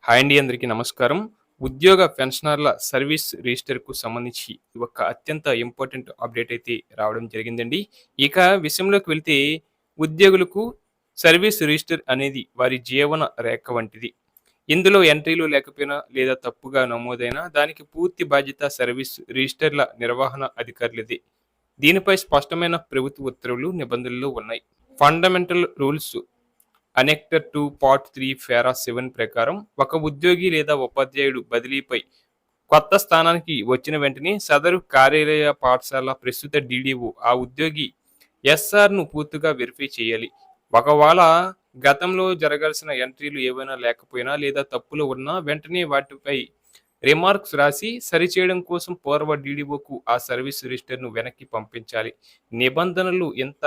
Hi అండి, అందరికీ నమస్కారం. ఉద్యోగ పెన్షనర్ల సర్వీస్ రిజిస్టర్‌కు సంబంధించి ఒక అత్యంత ఇంపార్టెంట్ అప్డేట్ అయితే రావడం జరిగిందండి. ఇక విషయంలోకి వెళ్తే ఉద్యోగులకు సర్వీస్ రిజిస్టర్ అనేది వారి జీవన రేఖ వంటిది. ఇందులో ఎంట్రీలు లేకపోయినా లేదా తప్పుగా నమోదైనా దానికి పూర్తి బాధ్యత సర్వీస్ రిజిస్టర్ల నిర్వహణ అధికారులదే. దీనిపై స్పష్టమైన ప్రభుత్వ ఉత్తర్వులు, నిబంధనలు ఉన్నాయి. ఫండమెంటల్ రూల్స్ అనెక్టర్ 2 పార్ట్ 3 పారా 7 ప్రకారం ఒక ఉద్యోగి లేదా ఉపాధ్యాయుడు బదిలీపై కొత్త స్థానానికి వచ్చిన వెంటనే సదరు కార్యాలయ పాఠశాల ప్రస్తుత డీడీఓ ఆ ఉద్యోగి ఎస్ఆర్ను పూర్తిగా వెరిఫై చేయాలి. ఒకవేళ గతంలో జరగాల్సిన ఎంట్రీలు ఏవైనా లేకపోయినా లేదా తప్పులు ఉన్నా వెంటనే వాటిపై రిమార్క్స్ రాసి సరిచేయడం కోసం పూర్వ డీడీఓకు ఆ సర్వీస్ రిజిస్టర్ను వెనక్కి పంపించాలి. నిబంధనలు ఎంత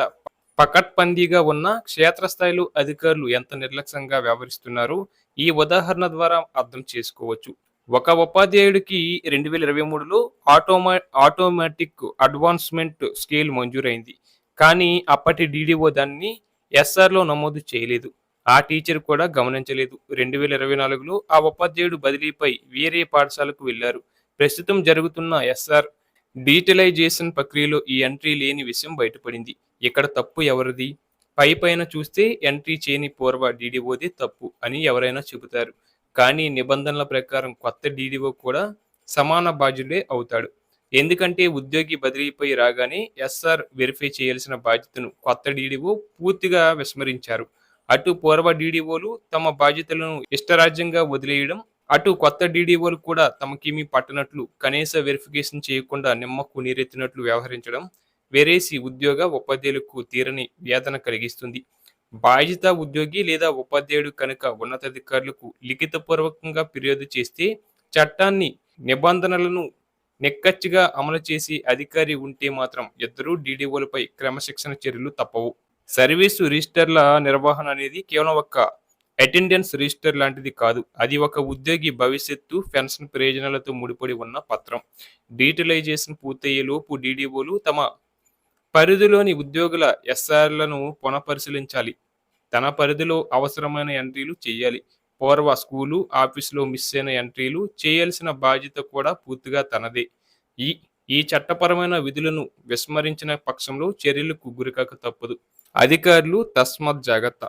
పకడ్బందీగా ఉన్న క్షేత్రస్థాయిలో అధికారులు ఎంత నిర్లక్ష్యంగా వ్యవహరిస్తున్నారో ఈ ఉదాహరణ ద్వారా అర్థం చేసుకోవచ్చు. ఒక ఉపాధ్యాయుడికి 2023లో ఆటోమేటిక్ అడ్వాన్స్మెంట్ స్కేల్ మంజూరైంది. కానీ అప్పటి డీడీఓ దాన్ని ఎస్ఆర్లో నమోదు చేయలేదు. ఆ టీచర్ కూడా గమనించలేదు. 2024లో ఆ ఉపాధ్యాయుడు బదిలీపై వేరే పాఠశాలకు వెళ్లారు. ప్రస్తుతం జరుగుతున్న ఎస్ఆర్ డిజిటలైజేషన్ ప్రక్రియలో ఈ ఎంట్రీ లేని విషయం బయటపడింది. ఇక్కడ తప్పు ఎవరిది? పైపైన చూస్తే ఎంట్రీ చేయని పూర్వ డీడీఓదే తప్పు అని ఎవరైనా చెబుతారు. కానీ నిబంధనల ప్రకారం కొత్త డీడీఓ కూడా సమాన బాధ్యుడే అవుతాడు. ఎందుకంటే ఉద్యోగి బదిలీపై రాగానే ఎస్ఆర్ వెరిఫై చేయాల్సిన బాధ్యతను కొత్త డీడీఓ పూర్తిగా విస్మరించారు. అటు పూర్వ డీడీఓలు తమ బాధ్యతలను ఇష్టరాజ్యంగా వదిలేయడం, అటు కొత్త డీడీఓలు కూడా తమకేమీ పట్టనట్లు కనీస వెరిఫికేషన్ చేయకుండా నిమ్మకు నీరెత్తినట్లు వ్యవహరించడం వేరేసి ఉద్యోగ ఉపాధ్యాయులకు తీరని వేదన కలిగిస్తుంది. బాధ్యత ఉద్యోగి లేదా ఉపాధ్యాయుడు కనుక ఉన్నతాధికారులకు లిఖితపూర్వకంగా ఫిర్యాదు చేస్తే చట్టాన్ని, నిబంధనలను నిక్కచ్చిగా అమలు చేసి అధికారి ఉంటే మాత్రం ఇద్దరు డీడీఓలపై క్రమశిక్షణ చర్యలు తప్పవు. సర్వీసు రిజిస్టర్ల నిర్వహణ అనేది కేవలం ఒక అటెండెన్స్ రిజిస్టర్ లాంటిది కాదు. అది ఒక ఉద్యోగి భవిష్యత్తు పెన్షన్ ప్రయోజనాలతో ముడిపడి ఉన్న పత్రం. డిజిటలైజేషన్ పూర్తయ్యే లోపు డీడీఓలు తమ పరిధిలోని ఉద్యోగుల ఎస్ఆర్లను పునఃపరిశీలించాలి. తన పరిధిలో అవసరమైన ఎంట్రీలు చేయాలి. పూర్వ స్కూలు, ఆఫీసులో మిస్ అయిన ఎంట్రీలు చేయాల్సిన బాధ్యత కూడా పూర్తిగా తనదే. ఈ ఈ చట్టపరమైన విధులను విస్మరించిన పక్షంలో చర్యలకు గురికాక తప్పదు. అధికారులు తస్మత్ జాగ్రత్త.